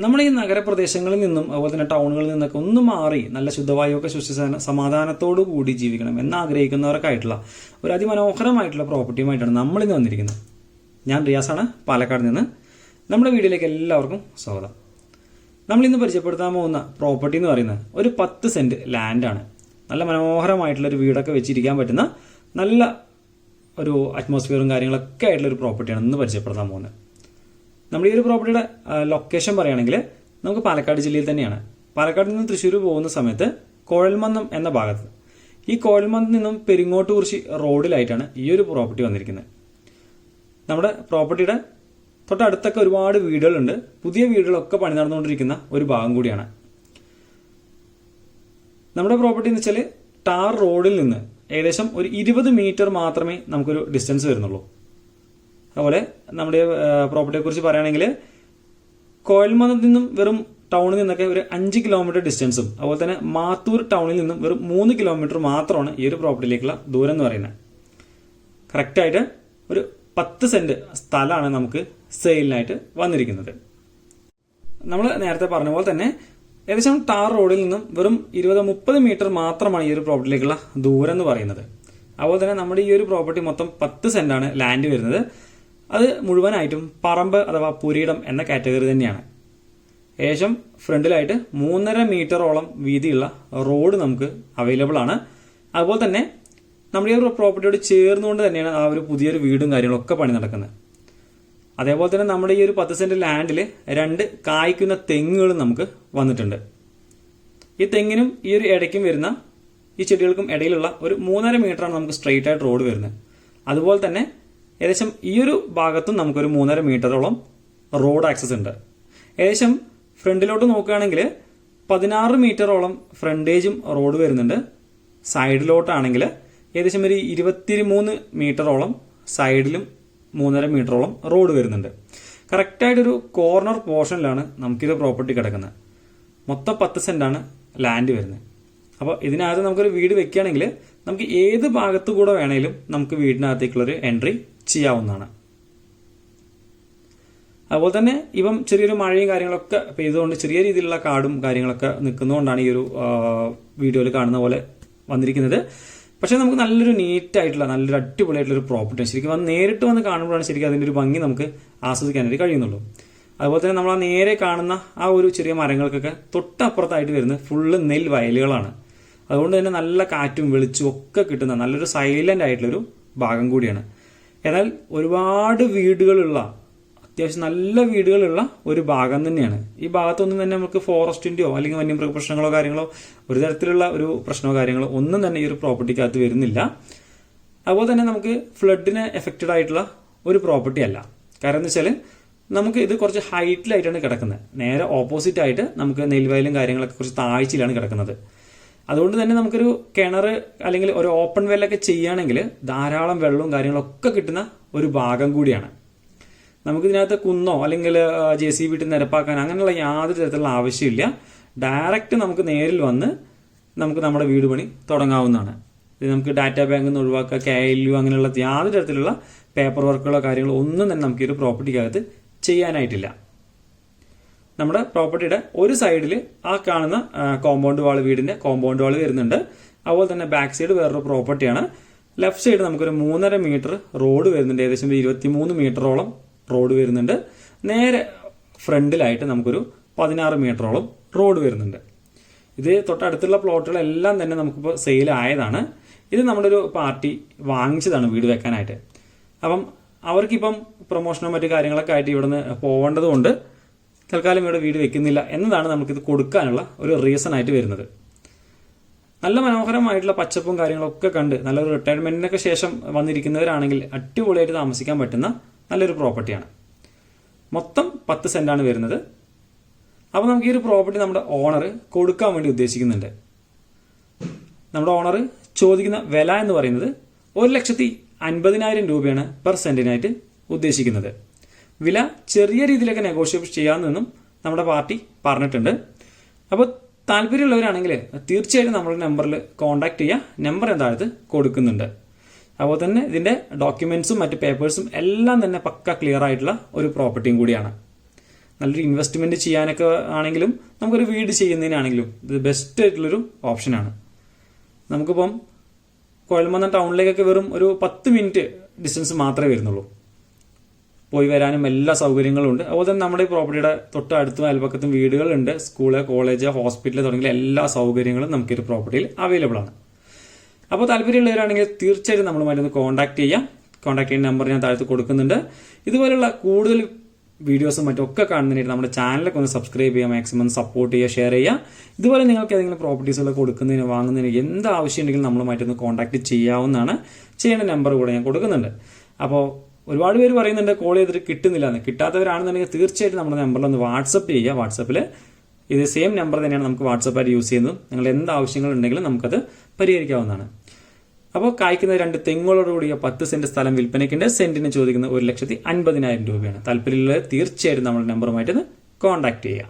നമ്മൾ ഈ നഗരപ്രദേശങ്ങളിൽ നിന്നും അതുപോലെ തന്നെ ടൗണുകളിൽ നിന്നൊക്കെ ഒന്ന് മാറി നല്ല ശുദ്ധവായുവൊക്കെ ശ്വസിച്ച് സമാധാനത്തോടു കൂടി ജീവിക്കണം എന്നാഗ്രഹിക്കുന്നവർക്കായിട്ടുള്ള ഒരു അതിമനോഹരമായിട്ടുള്ള പ്രോപ്പർട്ടിയുമായിട്ടാണ് നമ്മളിന്ന് വന്നിരിക്കുന്നത്. ഞാൻ റിയാസാണ്, പാലക്കാട് നിന്ന്. നമ്മുടെ വീഡിയോയിലേക്ക് എല്ലാവർക്കും സ്വാഗതം. നമ്മളിന്ന് പരിചയപ്പെടുത്താൻ പോകുന്ന പ്രോപ്പർട്ടി എന്ന് പറയുന്നത് ഒരു 10 സെന്റ് ലാൻഡാണ്. നല്ല മനോഹരമായിട്ടുള്ളൊരു വീടൊക്കെ വെച്ചിരിക്കാൻ പറ്റുന്ന നല്ല ഒരു അറ്റ്മോസ്ഫിയറും കാര്യങ്ങളൊക്കെ ആയിട്ടുള്ള ഒരു പ്രോപ്പർട്ടിയാണ് ഇന്ന് പരിചയപ്പെടുത്താൻ പോകുന്നത്. നമ്മുടെ ഈ ഒരു പ്രോപ്പർട്ടിയുടെ ലൊക്കേഷൻ പറയുകയാണെങ്കിൽ നമുക്ക് പാലക്കാട് ജില്ലയിൽ തന്നെയാണ്. പാലക്കാട് നിന്ന് തൃശ്ശൂർ പോകുന്ന സമയത്ത് കോഴൽമന്നം എന്ന ഭാഗത്ത്, ഈ കോഴൽമന്നത്തിൽ നിന്നും പെരിങ്ങോട്ടുകുറിശി റോഡിലായിട്ടാണ് ഈ ഒരു പ്രോപ്പർട്ടി വന്നിരിക്കുന്നത്. നമ്മുടെ പ്രോപ്പർട്ടിയുടെ തൊട്ടടുത്തൊക്കെ ഒരുപാട് വീടുകളുണ്ട്. പുതിയ വീടുകളൊക്കെ പണി നടന്നുകൊണ്ടിരിക്കുന്ന ഒരു ഭാഗം കൂടിയാണ്. നമ്മുടെ പ്രോപ്പർട്ടി എന്ന് വെച്ചാൽ ടാർ റോഡിൽ നിന്ന് ഏകദേശം ഒരു 20 മീറ്റർ മാത്രമേ നമുക്കൊരു ഡിസ്റ്റൻസ് വരുന്നുള്ളൂ. അതുപോലെ നമ്മുടെ പ്രോപ്പർട്ടിയെ കുറിച്ച് പറയുകയാണെങ്കിൽ കോഴൽമന്നത്തിൽ നിന്നും വെറും ടൗണിൽ നിന്നൊക്കെ ഒരു 5 കിലോമീറ്റർ ഡിസ്റ്റൻസും അതുപോലെ തന്നെ മാത്തൂർ ടൗണിൽ നിന്നും വെറും 3 കിലോമീറ്റർ മാത്രമാണ് ഈ ഒരു പ്രോപ്പർട്ടിയിലേക്കുള്ള ദൂരം എന്ന് പറയുന്നത്. കറക്റ്റായിട്ട് ഒരു 10 സെന്റ് സ്ഥലമാണ് നമുക്ക് സെയിലിനായിട്ട് വന്നിരിക്കുന്നത്. നമ്മൾ നേരത്തെ പറഞ്ഞ പോലെ തന്നെ ഏകദേശം ടാർ റോഡിൽ നിന്നും വെറും 20-30 മീറ്റർ മാത്രമാണ് ഈ ഒരു പ്രോപ്പർട്ടിയിലേക്കുള്ള ദൂരം എന്ന് പറയുന്നത്. അതുപോലെ തന്നെ നമ്മുടെ ഈ ഒരു പ്രോപ്പർട്ടി മൊത്തം 10 സെന്റാണ് ലാൻഡ് വരുന്നത്. അത് മുഴുവനായിട്ടും പറമ്പ് അഥവാ പുരയിടം എന്ന കാറ്റഗറി തന്നെയാണ്. ഏകദേശം ഫ്രണ്ടിലായിട്ട് 3.5 മീറ്ററോളം വീതിയുള്ള റോഡ് നമുക്ക് അവൈലബിൾ ആണ്. അതുപോലെ തന്നെ നമ്മുടെ ഈ ഒരു പ്രോപ്പർട്ടിയോട് ചേർന്നുകൊണ്ട് തന്നെയാണ് ആ ഒരു പുതിയൊരു വീടും കാര്യങ്ങളൊക്കെ പണി നടക്കുന്നത്. അതേപോലെ തന്നെ നമ്മുടെ ഈ ഒരു 10 സെന്റ് ലാൻഡിൽ 2 കായ്ക്കുന്ന തെങ്ങുകളും നമുക്ക് വന്നിട്ടുണ്ട്. ഈ തെങ്ങിനും ഈ ഒരു ഇടയ്ക്കും വരുന്ന ഈ ചെടികൾക്കും ഇടയിലുള്ള ഒരു 3.5 മീറ്ററാണ് നമുക്ക് സ്ട്രെയിറ്റ് ആയിട്ട് റോഡ് വരുന്നത്. അതുപോലെ തന്നെ ഏകദേശം ഈ ഒരു ഭാഗത്തും നമുക്കൊരു 3.5 മീറ്ററോളം റോഡ് ആക്സസ് ഉണ്ട്. ഏകദേശം ഫ്രണ്ടിലോട്ട് നോക്കുകയാണെങ്കിൽ 16 മീറ്ററോളം ഫ്രണ്ടേജും റോഡ് വരുന്നുണ്ട്. സൈഡിലോട്ടാണെങ്കിൽ ഏകദേശം ഒരു 23 മീറ്ററോളം സൈഡിലും 3.5 മീറ്ററോളം റോഡ് വരുന്നുണ്ട്. കറക്റ്റായിട്ടൊരു കോർണർ പോർഷനിലാണ് നമുക്കിത് പ്രോപ്പർട്ടി കിടക്കുന്നത്. മൊത്തം 10 സെന്റാണ് ലാൻഡ് വരുന്നത്. അപ്പോൾ ഇതിനകത്ത് നമുക്കൊരു വീട് വെക്കുകയാണെങ്കിൽ നമുക്ക് ഏത് ഭാഗത്തു കൂടെ വേണമെങ്കിലും നമുക്ക് വീടിനകത്തേക്കുള്ളൊരു എൻട്രി ചെയ്യാവുന്നതാണ്. അതുപോലെ തന്നെ ഇപ്പം ചെറിയൊരു മഴയും കാര്യങ്ങളൊക്കെ പെയ്തുകൊണ്ട് ചെറിയ രീതിയിലുള്ള കാടും കാര്യങ്ങളൊക്കെ നിൽക്കുന്നതുകൊണ്ടാണ് ഈ ഒരു വീഡിയോയിൽ കാണുന്ന പോലെ വന്നിരിക്കുന്നത്. പക്ഷെ നമുക്ക് നല്ലൊരു നീറ്റായിട്ടുള്ള നല്ലൊരു അടിപൊളിയായിട്ടുള്ളൊരു പ്രോപ്പർട്ടി ശരിക്കും നേരിട്ട് വന്ന് കാണുമ്പോഴാണ് ശരിക്കും അതിൻ്റെ ഒരു ഭംഗി നമുക്ക് ആസ്വദിക്കാനായിട്ട് കഴിയുന്നുള്ളൂ. അതുപോലെ തന്നെ നമ്മൾ ആ നേരെ കാണുന്ന ആ ഒരു ചെറിയ മരങ്ങൾക്കൊക്കെ തൊട്ടപ്പുറത്തായിട്ട് വരുന്നത് ഫുള്ള് നെൽ വയലുകളാണ്. അതുകൊണ്ട് തന്നെ നല്ല കാറ്റും വെളിച്ചും ഒക്കെ കിട്ടുന്ന നല്ലൊരു സൈലന്റ് ആയിട്ടുള്ളൊരു ഭാഗം കൂടിയാണ്. എന്നാൽ ഒരുപാട് വീടുകളുള്ള, അത്യാവശ്യം നല്ല വീടുകളുള്ള ഒരു ഭാഗം തന്നെയാണ്. ഈ ഭാഗത്തൊന്നും തന്നെ നമുക്ക് ഫോറസ്റ്റിന്റെയോ അല്ലെങ്കിൽ വന്യമൃഗ പ്രശ്നങ്ങളോ കാര്യങ്ങളോ ഒരു തരത്തിലുള്ള ഒരു പ്രശ്നമോ കാര്യങ്ങളോ ഒന്നും തന്നെ ഈ ഒരു പ്രോപ്പർട്ടിക്കകത്ത് വരുന്നില്ല. അതുപോലെ തന്നെ നമുക്ക് ഫ്ലഡിന് എഫക്റ്റഡ് ആയിട്ടുള്ള ഒരു പ്രോപ്പർട്ടി അല്ല. കാരണം എന്ന് വെച്ചാൽ നമുക്ക് ഇത് കുറച്ച് ഹൈറ്റിലായിട്ടാണ് കിടക്കുന്നത്. നേരെ ഓപ്പോസിറ്റ് ആയിട്ട് നമുക്ക് നെൽവയലും കാര്യങ്ങളൊക്കെ കുറച്ച് താഴ്ചയിലാണ് കിടക്കുന്നത്. അതുകൊണ്ട് തന്നെ നമുക്കൊരു കിണർ അല്ലെങ്കിൽ ഒരു ഓപ്പൺ വെല്ലൊക്കെ ചെയ്യുകയാണെങ്കിൽ ധാരാളം വെള്ളവും കാര്യങ്ങളൊക്കെ കിട്ടുന്ന ഒരു ഭാഗം കൂടിയാണ്. നമുക്കിതിനകത്ത് കുന്നോ അല്ലെങ്കിൽ JCB ഇട്ട് നിരപ്പാക്കാൻ അങ്ങനെയുള്ള യാതൊരു തരത്തിലുള്ള ആവശ്യമില്ല. ഡയറക്റ്റ് നമുക്ക് നേരിൽ വന്ന് നമുക്ക് നമ്മുടെ വീട് പണി തുടങ്ങാവുന്നതാണ്. ഇത് നമുക്ക് ഡാറ്റാ ബാങ്കിൽ നിന്ന് ഒഴിവാക്കുക, KLU അങ്ങനെയുള്ള യാതൊരു തരത്തിലുള്ള പേപ്പർ വർക്കുകളോ കാര്യങ്ങളോ ഒന്നും തന്നെ നമുക്ക് ഈ ഒരു പ്രോപ്പർട്ടിക്കകത്ത് ചെയ്യാനായിട്ടില്ല. നമ്മുടെ പ്രോപ്പർട്ടിയുടെ ഒരു സൈഡിൽ ആ കാണുന്ന കോമ്പൗണ്ട് വാൾ, വീടിന്റെ കോമ്പൗണ്ട് വാൾ വരുന്നുണ്ട്. അതുപോലെ തന്നെ ബാക്ക് സൈഡ് വേറൊരു പ്രോപ്പർട്ടിയാണ്. ലെഫ്റ്റ് സൈഡ് നമുക്കൊരു 3.5 മീറ്റർ റോഡ് വരുന്നുണ്ട്. ഏകദേശം 23 മീറ്ററോളം റോഡ് വരുന്നുണ്ട്. നേരെ ഫ്രണ്ടിലായിട്ട് നമുക്കൊരു 16 മീറ്ററോളം റോഡ് വരുന്നുണ്ട്. ഇത് തൊട്ടടുത്തുള്ള പ്ലോട്ടുകളെല്ലാം തന്നെ നമുക്കിപ്പോൾ സെയിൽ ആയതാണ്. ഇത് നമ്മുടെ ഒരു പാർട്ടി വാങ്ങിച്ചതാണ് വീട് വെക്കാനായിട്ട്. അപ്പം അവർക്കിപ്പം പ്രൊമോഷനോ മറ്റു കാര്യങ്ങളൊക്കെ ആയിട്ട് ഇവിടുന്ന് പോകേണ്ടത് കൊണ്ട് തൽക്കാലം ഇവിടെ വീട് വെക്കുന്നില്ല എന്നതാണ് നമുക്കിത് കൊടുക്കാനുള്ള ഒരു റീസൺ ആയിട്ട് വരുന്നത്. നല്ല മനോഹരമായിട്ടുള്ള പച്ചപ്പും കാര്യങ്ങളൊക്കെ കണ്ട് നല്ലൊരു റിട്ടയർമെന്റിനൊക്കെ ശേഷം വന്നിരിക്കുന്നവരാണെങ്കിൽ അടിപൊളിയായിട്ട് താമസിക്കാൻ പറ്റുന്ന നല്ലൊരു പ്രോപ്പർട്ടിയാണ്. മൊത്തം 10 സെന്റാണ് വരുന്നത്. അപ്പോൾ നമുക്ക് ഈ ഒരു പ്രോപ്പർട്ടി നമ്മുടെ ഓണർ കൊടുക്കാൻ വേണ്ടി ഉദ്ദേശിക്കുന്നുണ്ട്. നമ്മുടെ ഓണർ ചോദിക്കുന്ന വില എന്ന് പറയുന്നത് 1,50,000 രൂപയാണ് പെർ സെന്റിനായിട്ട് ഉദ്ദേശിക്കുന്നത്. വില ചെറിയ രീതിയിലൊക്കെ നെഗോഷിയേറ്റ് ചെയ്യാമെന്നും നമ്മുടെ പാർട്ടി പറഞ്ഞിട്ടുണ്ട്. അപ്പോൾ താല്പര്യമുള്ളവരാണെങ്കിൽ തീർച്ചയായിട്ടും നമ്മുടെ നമ്പറിൽ കോൺടാക്ട് ചെയ്യുക. നമ്പർ എന്തായത് കൊടുക്കുന്നുണ്ട്. അതുപോലെ തന്നെ ഇതിന്റെ ഡോക്യുമെന്റ്സും മറ്റ് പേപ്പേഴ്സും എല്ലാം തന്നെ പക്ക ക്ലിയർ ആയിട്ടുള്ള ഒരു പ്രോപ്പർട്ടിയും കൂടിയാണ്. നല്ലൊരു ഇൻവെസ്റ്റ്മെന്റ് ചെയ്യാനൊക്കെ ആണെങ്കിലും നമുക്കൊരു വീട് ചെയ്യുന്നതിനാണെങ്കിലും ഇത് ബെസ്റ്റ് ആയിട്ടുള്ളൊരു ഓപ്ഷനാണ്. നമുക്കിപ്പം കോയൽമന്നം ടൗണിലേക്കൊക്കെ വെറും ഒരു 10 മിനിറ്റ് ഡിസ്റ്റൻസ് മാത്രമേ വരുന്നുള്ളൂ. പോയി വരാനും എല്ലാ സൗകര്യങ്ങളും ഉണ്ട്. അതുപോലെ തന്നെ നമ്മുടെ ഈ പ്രോപ്പർട്ടിയുടെ തൊട്ട് അടുത്തും അയൽപക്കത്തും വീടുകളുണ്ട്. സ്കൂള്, കോളേജ്, ഹോസ്പിറ്റൽ തുടങ്ങിയ എല്ലാ സൗകര്യങ്ങളും നമുക്ക് ഈ പ്രോപ്പർട്ടിയിൽ അവൈലബിൾ ആണ്. അപ്പോൾ താല്പര്യമുള്ളവരാണെങ്കിൽ തീർച്ചയായിട്ടും നമ്മളുമായിട്ടൊന്ന് കോൺടാക്ട് ചെയ്യാം. കോൺടാക്ട് ചെയ്യുന്ന നമ്പർ ഞാൻ താഴത്ത് കൊടുക്കുന്നുണ്ട്. ഇതുപോലുള്ള കൂടുതൽ വീഡിയോസും മറ്റൊക്കെ കാണുന്നതിനായിട്ട് നമ്മുടെ ചാനലൊക്കെ ഒന്ന് സബ്സ്ക്രൈബ് ചെയ്യുക, മാക്സിമം സപ്പോർട്ട് ചെയ്യുക, ഷെയർ ചെയ്യുക. ഇതുപോലെ നിങ്ങൾക്ക് ഏതെങ്കിലും പ്രോപ്പർട്ടീസുകൾ കൊടുക്കുന്നതിന് വാങ്ങുന്നതിന് എന്ത് ആവശ്യം ഉണ്ടെങ്കിലും നമ്മളുമായിട്ടൊന്ന് കോൺടാക്ട് ചെയ്യാവുന്നതാണ്. ചെയ്യേണ്ട നമ്പർ കൂടെ ഞാൻ കൊടുക്കുന്നുണ്ട്. അപ്പോൾ ഒരുപാട് പേര് പറയുന്നുണ്ട് കോൾ ചെയ്തിട്ട് കിട്ടുന്നില്ല എന്ന്. കിട്ടാത്തവരാണെന്നുണ്ടെങ്കിൽ തീർച്ചയായിട്ടും നമ്മുടെ നമ്പറിൽ ഒന്ന് വാട്സപ്പ് ചെയ്യുക. വാട്സപ്പിൽ ഇത് സെയിം നമ്പർ തന്നെയാണ് നമുക്ക് വാട്സപ്പായിട്ട് യൂസ് ചെയ്യുന്നത്. നിങ്ങൾ എന്ത് ആവശ്യങ്ങൾ ഉണ്ടെങ്കിലും നമുക്കത് പരിഹരിക്കാവുന്നതാണ്. അപ്പോൾ കായ്ക്കുന്ന 2 തെങ്ങുകളോടുകൂടിയ 10 സെന്റ് സ്ഥലം വിൽപ്പനയ്ക്കുണ്ട്. സെന്റിന് ചോദിക്കുന്നത് 1,50,000 രൂപയാണ്. താല്പര്യമുള്ളത് തീർച്ചയായിട്ടും നമ്മുടെ നമ്പറുമായിട്ട് കോൺടാക്ട് ചെയ്യുക.